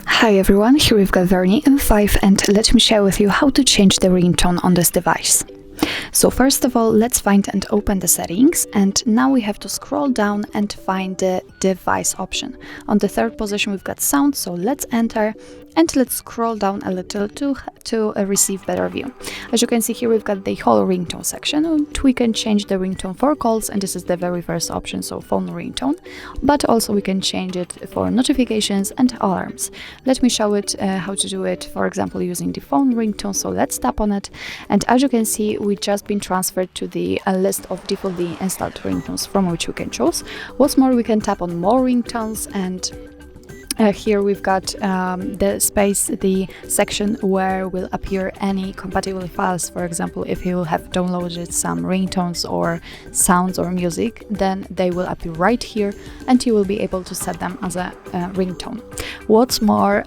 Hi everyone, here we've got VERNEE M5 and let me share with you how to change the ringtone on this device. So first of all, let's find and open the settings, and now we have to scroll down and find the device option. On the third position we've got sound, so let's enter and let's scroll down a little to receive better view. As you can see here, we've got the whole ringtone section, and we can change the ringtone for calls, and this is the very first option, so phone ringtone, but also we can change it for notifications and alarms. Let me show it how to do it, for example, using the phone ringtone. So let's tap on it, and as you can see, we just been transferred to the list of defaultly installed ringtones from which we can choose. What's more, we can tap on more ringtones, and here we've got the section where will appear any compatible files. For example, if you have downloaded some ringtones or sounds or music, then they will appear right here and you will be able to set them as a ringtone. What's more,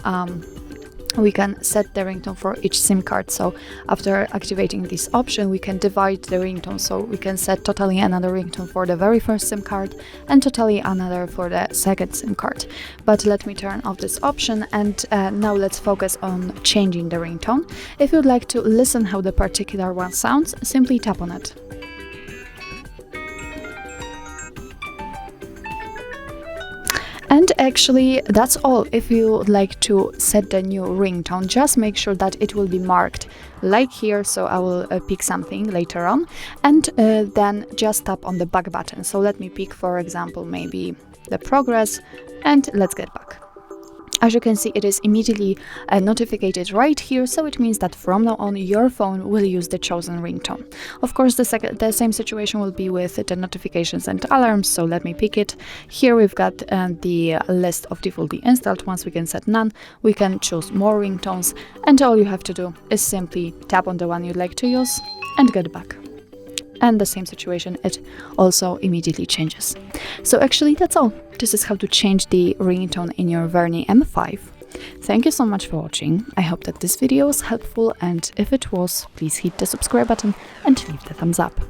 we can set the ringtone for each SIM card. So after activating this option, we can divide the ringtone. So we can set totally another ringtone for the very first SIM card and totally another for the second SIM card. But let me turn off this option, and now let's focus on changing the ringtone. If you'd like to listen how the particular one sounds, simply tap on it. And actually, that's all. If you would like to set the new ringtone, just make sure that it will be marked like here. So I will pick something later on, and then just tap on the back button. So let me pick, for example, maybe the progress, and let's get back. As you can see, it is immediately notified right here, so it means that from now on your phone will use the chosen ringtone. Of course, the same situation will be with the notifications and alarms, so let me pick it. Here we've got the list of defaultly installed ones. We can set none, we can choose more ringtones, and all you have to do is simply tap on the one you'd like to use and get back. And the same situation, it also immediately changes. So actually that's all. This is how to change the ringtone in your VERNEE M5. Thank you so much for watching. I hope that this video was helpful, and if it was, please hit the subscribe button and leave the thumbs up.